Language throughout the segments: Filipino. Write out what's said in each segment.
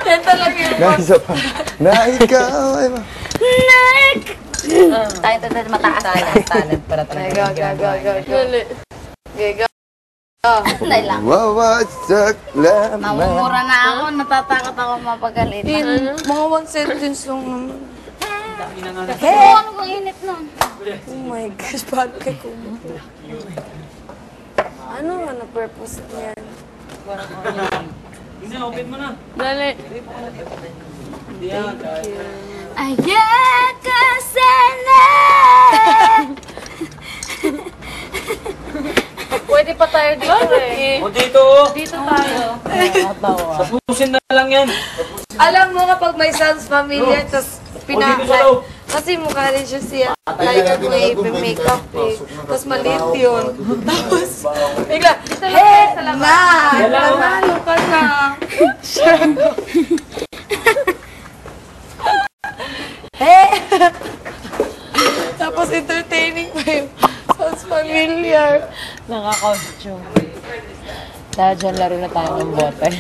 Yan talaga yun. Na isa pa. Na ikaw ay ma. Tayo mataas. Talent para talaga. Go. Nay lang. Wawasak laman. Mamumura na ako, natatakot ako mapagalitan. Mga one sentence lang naman. Ano bang init nun? Oh my gosh, paano kay Kumo? Ano nga purpose niyan? Hindi, open mo na. Dali. Ayak ka sana! Pwede pa tayo dito eh. O dito. Dito tayo. Tapusin na lang yan. Alam mo kapag may sounds familiar, tapos kasi mukha rin siya siya. Like may makeup eh. Tapos maliit yun. Tapos, bigla, hey, na! Nanalo ka na! Hey! Tapos entertaining pa yun. Sounds familiar. Naka-costume. Dahil dyan laro na tayo ng bote.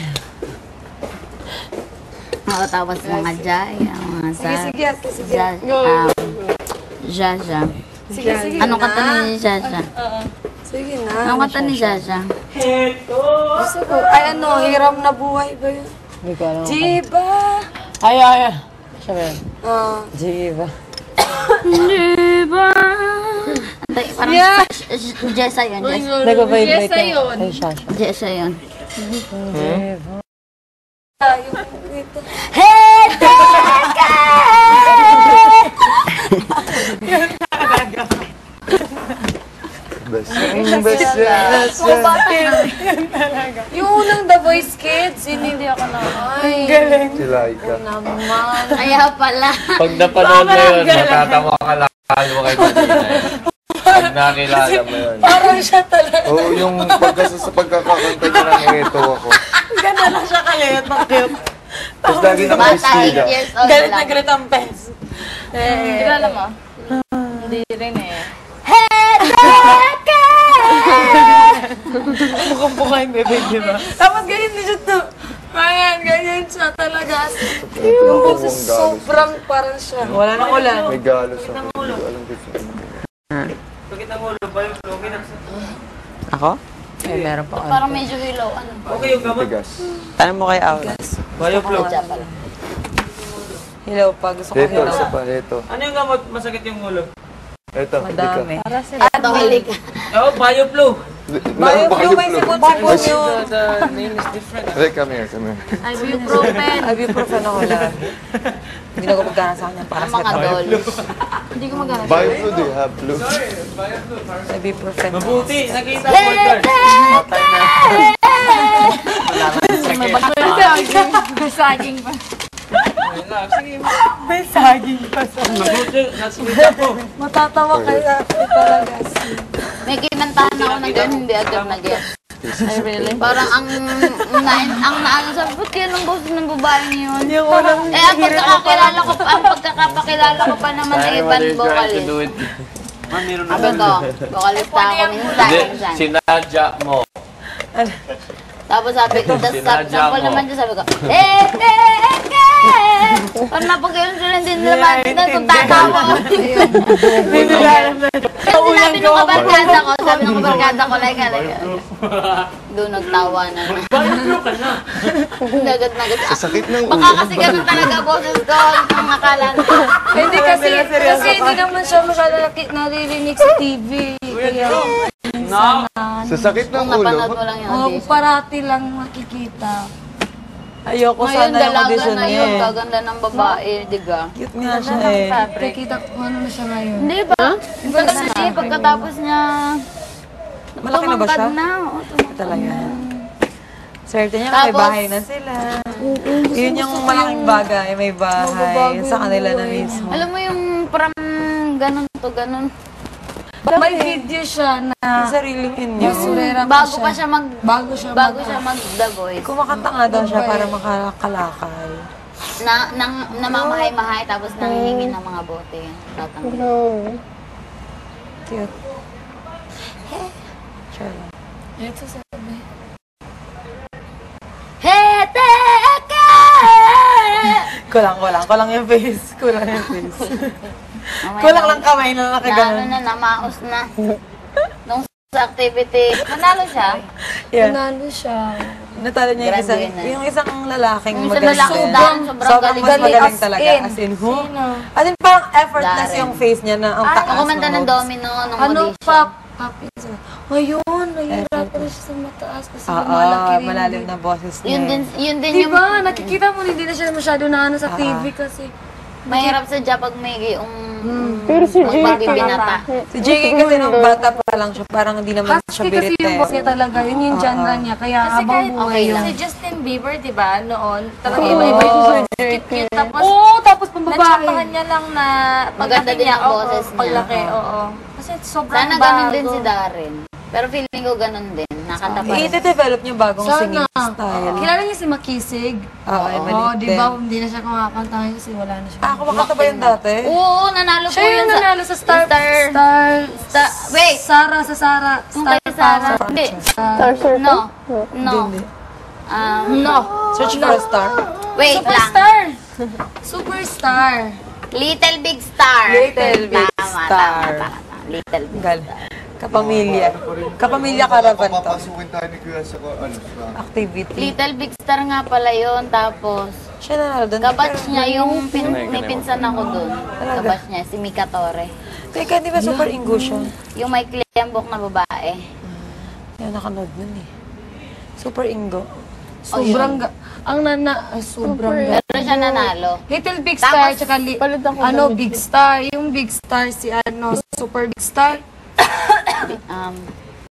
Oo, tapos mga jay, mga sa... Sige. Jaja. Sige. Anong kanta ni Jaja? Sige na. Anong kanta ni Jaja? Gusto ko. Ay ano, hiram na buhay ba yun? Hindi ko alam. Diba? Ay. Siya ba yun? Diva. Diba? Parang Jessa yun, Jessa. Nag-vibrate Jessa yun. Ay, Shasha. Jessa yun. Diva. Hey, teka! Yung unang The Voice Kids, hindi ako na. Ay, galing. Si Laika. Naman. Kaya pala. Pag napanood mo yun, matatawa ka lang mo kay Marina. Pag nakilala mo yun. Parang siya talaga. Oo, yung sa pagkakakanta niya ng eto ako. Ganda lang siya kalit. Cute. Tapos lagi na Bata, Christina. 8 years old Galit na lang. galit ang pens. Kilala mo? Hindi rin eh. Hey, teka! Mukhang-mukha yung bebe, di ba? Tapos ganyan din siya to. Ganyan siya talaga. Yung boses sobrang parang siya. Wala nang ulan. May galos ako. Hindi ko alam kung sino. Bakit ang ulo ba yung flow? Ako? Ay, meron pa ako. Parang medyo hilaw. Ano? Okay yung gamot. Tigas. Tanong mo kay Aura. Bio flow. Hilaw pa. Gusto ko Ito, hilaw. isa pa. Ito. Ano yung gamot? Masakit yung ulo. Ito. Madami. Ato, halik. Oo, bio flow. Bio may sipon-sipon yun. The name is different. Hey, come here. Ibuprofen. Ibuprofen ako lang. Hindi na ako magkana sa kanya para Ang sa mga kanya. dol. Hindi ko magana. Bio-flu, do you have flu? Ibuprofen. Mabuti, nakita ko guard. May saging pa. May saging pa sa... Mabuti, nasikita ko. Matatawa kaya talaga. May kinantahan ako ng ganun, hindi agad na-get. Ay, really? Parang ang naano sabi, ba't yan ang boses ng babaeng yun? Yung unang Ang pagkakapakilala ko pa naman ay ibang vocalist. Ma'am, meron na. Sabi ko, vocalista ako minsan. Sinadya mo. Tapos sabi ko, Sinadya mo. naman dyan, sabi ko, Parang napag-iyon sila, hindi nila maintindihan kung tatawa ko. Hindi nila alam na. Kasi sinabi nung kabarkada ko, like. Doon nagtawa na. Bio ka na. Nagad. Sa sakit ng ulo. Baka kasi ganun talaga boses ko, ang akala nila. Hindi kasi hindi naman siya masyado naririnig sa TV. Kaya, No. Sa sakit ng Kung ulo. napanood mo lang yung audition. parati lang makikita. Ayoko Ngayon, sana yung dalaga audition na niya yun, eh. gaganda ng babae, diga. Cute nga siya eh. Nakikita ko ano na siya ngayon. Hindi ba? Kasi pagkatapos niya, Malaki na ba siya? tumangkad na. Oo, tumangkad Talaga. na. Swerte niya, may Tapos- bahay na sila. Yun yung malaking bagay, may bahay sa kanila na mismo. Alam mo yung parang ganun to, ganun. May video siya na Yung sariling inyo. basurera Bago pa siya Bago siya mag-The Voice. Kumakanta nga daw siya para makakalakal. Namamahay-mahay, tapos nangihingi ng mga bote. Tatanggol. Cute. Sure. Ito sabi. Hey, Kulang yung face. Kulang yung face. Mamaya Kulang na- lang kamay na Na ano nakaganon. na, namaos na. Nung sa activity, manalo siya. Yeah. Nanalo siya. Natalo niya yung Grabe yun, yung isang lalaking Yung isang magaling. lalaki, din. sobrang galing. mas magaling Galing talaga. as in. As in, who? Sino? As in, parang effortless Darren. yung face niya na ang taas. Ang kumanta ng notes. domino nung Ano audition. pa? Ngayon, nahihirapan na siya sa mataas kasi malaki rin. malalim na boses niya. Yun din yung Diba? Nakikita mo, hindi na siya masyado na ano sa TV kasi. mahirap sa job pag may yung Pero si JK, magbibinata. Si JK kasi nung bata pa lang siya, parang hindi naman siya Husky kasi birit yung boss niya talaga, yun yung genre niya. Kaya Kasi habang kahit buhay okay yun. lang. Si Justin Bieber, di ba, noon, talaga iba-iba yung cute-cute. Tapos, Oo, tapos pambabae. natsapahan niya lang na Maganda din ang oo, boses niya. paglaki, oo. Kasi sobrang Sana bago. ganun din si Darren. Pero feeling ko ganun din. Nakatapat. I-develop niya bagong Sana. singing style. Kilala niya si Makisig? Oo, ay Oo, maliit di din. ba? Hindi na siya kumakanta ngayon kasi wala na siya. Ako makanta ba yun dati? Oo, nanalo po Siya yung yun nanalo sa Star. Wait. Sara, sa Sara. Kung kay Sarah. Hindi. Star Circle? No. No. Hindi. No. Search for a star. Wait lang. Superstar. Superstar. Little Big Star. Little Big Tama, Star. tama. Little Big Gal. Kapamilya. Kapamilya Caravan to. Papapasukin tayo ni Kuya sa sa Activity. Little Big Star nga pala yun. Tapos, Siya nanalo doon. kabatch niya yung may pinsan ako doon. Kabatch niya, si Mika Torre. Teka, di ba super Ingo siya? Yung may kliyambok na babae. Yan, nakanood nun eh. Super Ingo. Sobrang ang sobrang Pero siya nanalo. Little Big Star, Tapos, tsaka Big Star. Yung Big Star, si Super Big Star.